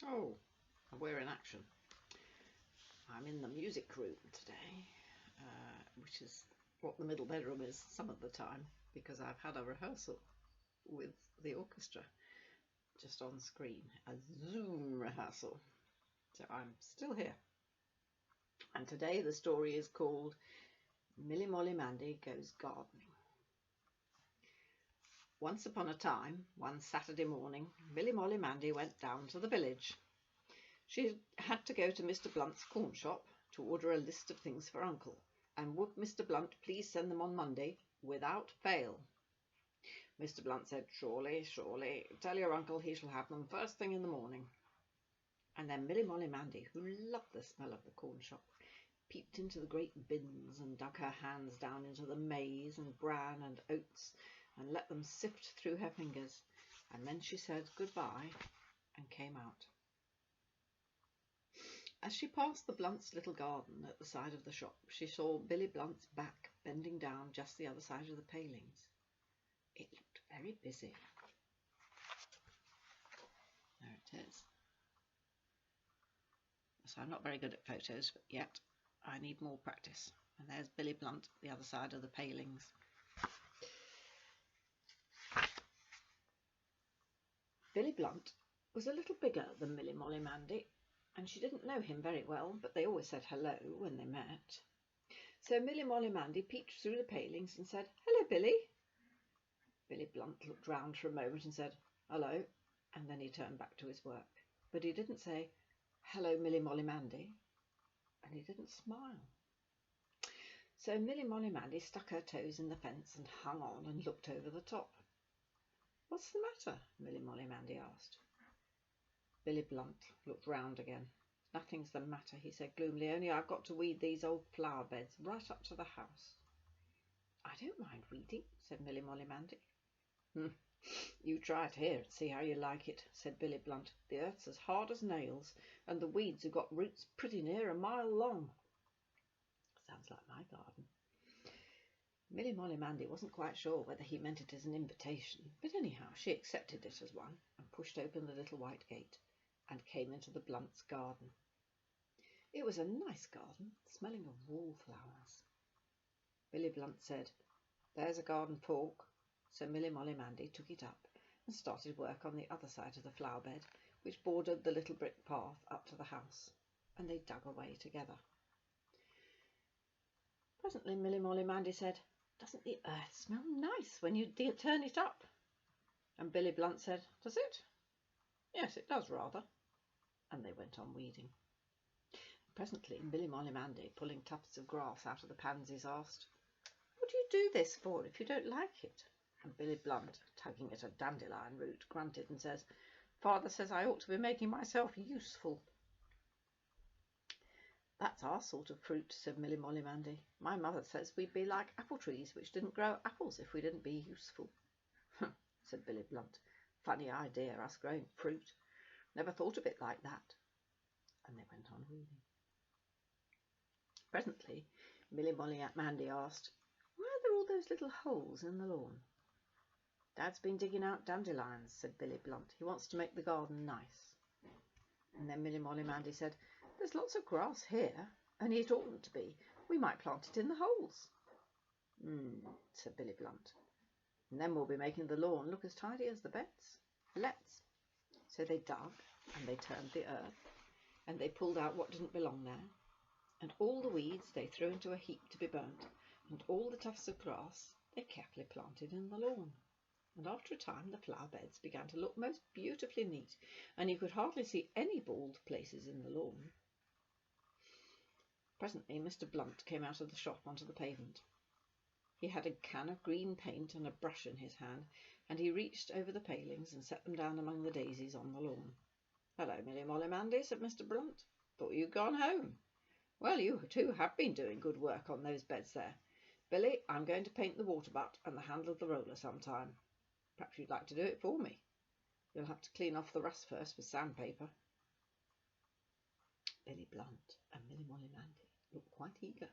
Oh, we're in action. I'm in the music room today, which is what the middle bedroom is some of the time, because I've had a rehearsal with the orchestra just on screen, a Zoom rehearsal. So I'm still here. And today the story is called Milly Molly Mandy Goes Gardening. Once upon a time, one Saturday morning, Milly Molly Mandy went down to the village. She had to go to Mr. Blunt's corn shop to order a list of things for Uncle, and would Mr. Blunt please send them on Monday without fail. Mr. Blunt said, "Surely, surely. Tell your uncle he shall have them first thing in the morning." And then Milly Molly Mandy, who loved the smell of the corn shop, peeped into the great bins and dug her hands down into the maize and bran and oats and let them sift through her fingers, and then she said goodbye and came out. As she passed the Blunts' little garden at the side of the shop, she saw Billy Blunt's back bending down just the other side of the palings. It looked very busy. There it is. So I'm not very good at photos yet. I need more practice. And there's Billy Blunt, the other side of the palings. Billy Blunt was a little bigger than Milly Molly Mandy, and she didn't know him very well, but they always said hello when they met. So Milly Molly Mandy peeped through the palings and said, "Hello, Billy." Billy Blunt looked round for a moment and said, "Hello," and then he turned back to his work. But he didn't say, "Hello, Milly Molly Mandy," and he didn't smile. So Milly Molly Mandy stuck her toes in the fence and hung on and looked over the top. "What's the matter?" Milly Molly Mandy asked. Billy Blunt looked round again. "Nothing's the matter," he said gloomily, "only I've got to weed these old flower beds right up to the house." "I don't mind weeding," said Milly Molly Mandy. "You try it here and see how you like it," said Billy Blunt. "The earth's as hard as nails, and the weeds have got roots pretty near a mile long." Sounds like my garden. Milly Molly Mandy wasn't quite sure whether he meant it as an invitation, but anyhow she accepted it as one and pushed open the little white gate and came into the Blunts' garden. It was a nice garden, smelling of wallflowers. Billy Blunt said, "There's a garden fork." So Milly Molly Mandy took it up and started work on the other side of the flower bed, which bordered the little brick path up to the house, and they dug away together. Presently Milly Molly Mandy said, "Doesn't the earth smell nice when you turn it up?" And Billy Blunt said, "Does it?" "Yes, it does rather." And they went on weeding. Presently Milly Molly Mandy, pulling tufts of grass out of the pansies, asked, "What do you do this for if you don't like it?" And Billy Blunt, tugging at a dandelion root, grunted and says, "Father says I ought to be making myself useful." "That's our sort of fruit," said Milly Molly Mandy. "My mother says we'd be like apple trees which didn't grow apples if we didn't be useful." "Humph," said Billy Blunt. "Funny idea, us growing fruit. Never thought of it like that." And they went on weeding. Presently Milly Molly Mandy asked, "Why are there all those little holes in the lawn?" "Dad's been digging out dandelions," said Billy Blunt. "He wants to make the garden nice." And then Milly Molly Mandy said, "There's lots of grass here, only it oughtn't to be. We might plant it in the holes." Said Billy Blunt. "And then we'll be making the lawn look as tidy as the beds. Let's." So they dug, and they turned the earth, and they pulled out what didn't belong there, and all the weeds they threw into a heap to be burnt, and all the tufts of grass they carefully planted in the lawn. And after a time the flower beds began to look most beautifully neat, and you could hardly see any bald places in the lawn. Presently Mr. Blunt came out of the shop onto the pavement. He had a can of green paint and a brush in his hand, and he reached over the palings and set them down among the daisies on the lawn. "Hello, Milly Molly Mandy," said Mr. Blunt. "Thought you'd gone home. Well, you two have been doing good work on those beds there. Billy, I'm going to paint the water butt and the handle of the roller sometime. Perhaps you'd like to do it for me. You'll have to clean off the rust first with sandpaper." Billy Blunt and Milly Molly Mandy looked quite eager.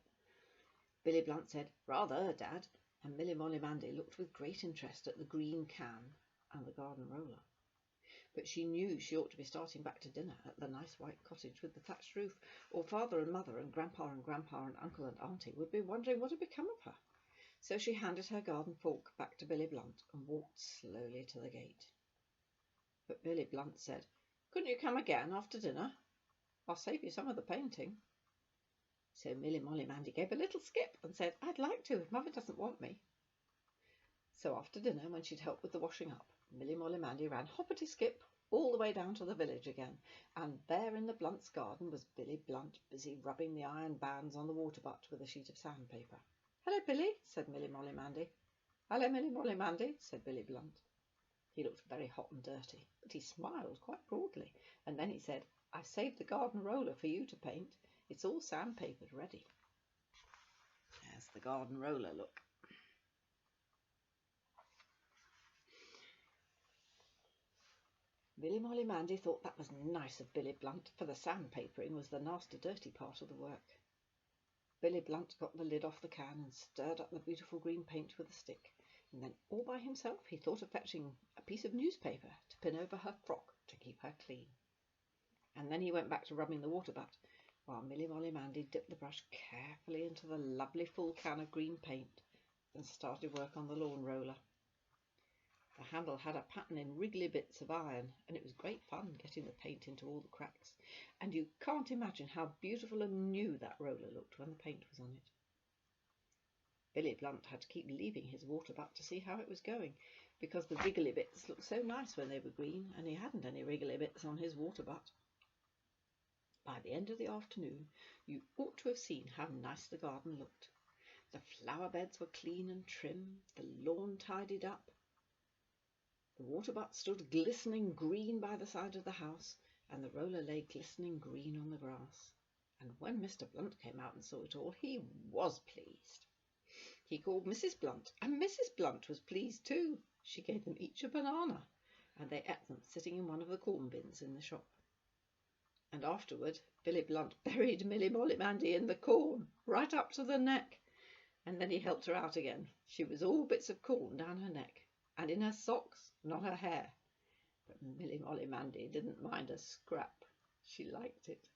Billy Blunt said, "Rather, Dad," and Milly Molly Mandy looked with great interest at the green can and the garden roller. But she knew she ought to be starting back to dinner at the nice white cottage with the thatched roof, or Father and Mother and Grandpa and Uncle and Auntie would be wondering what had become of her. So she handed her garden fork back to Billy Blunt and walked slowly to the gate. But Billy Blunt said, "Couldn't you come again after dinner? I'll save you some of the painting." So MillyMollyMandy gave a little skip and said, "I'd like to if Mother doesn't want me." So after dinner, when she'd helped with the washing up, MillyMollyMandy ran hoppity-skip all the way down to the village again, and there in the Blunts' garden was Billy Blunt busy rubbing the iron bands on the water butt with a sheet of sandpaper. "Hello, Billy," said MillyMollyMandy. "Hello, MillyMollyMandy," said Billy Blunt. He looked very hot and dirty, but he smiled quite broadly, and then he said, "I've saved the garden roller for you to paint. It's all sandpapered ready." There's the garden roller, look. MillyMollyMandy thought that was nice of Billy Blunt, for the sandpapering was the nasty dirty part of the work. Billy Blunt got the lid off the can and stirred up the beautiful green paint with a stick, and then all by himself he thought of fetching a piece of newspaper to pin over her frock to keep her clean. And then he went back to rubbing the water butt, while MillyMollyMandy dipped the brush carefully into the lovely full can of green paint and started work on the lawn roller. The handle had a pattern in wriggly bits of iron, and it was great fun getting the paint into all the cracks, and you can't imagine how beautiful and new that roller looked when the paint was on it. Billy Blunt had to keep leaving his water butt to see how it was going, because the wriggly bits looked so nice when they were green, and he hadn't any wriggly bits on his water butt. By the end of the afternoon, you ought to have seen how nice the garden looked. The flower beds were clean and trim, the lawn tidied up. The water butt stood glistening green by the side of the house, and the roller lay glistening green on the grass. And when Mr. Blunt came out and saw it all, he was pleased. He called Mrs. Blunt, and Mrs. Blunt was pleased too. She gave them each a banana, and they ate them sitting in one of the corn bins in the shop. And afterward, Billy Blunt buried MillyMollyMandy in the corn, right up to the neck, and then he helped her out again. She was all bits of corn down her neck, and in her socks, not her hair. But MillyMollyMandy didn't mind a scrap. She liked it.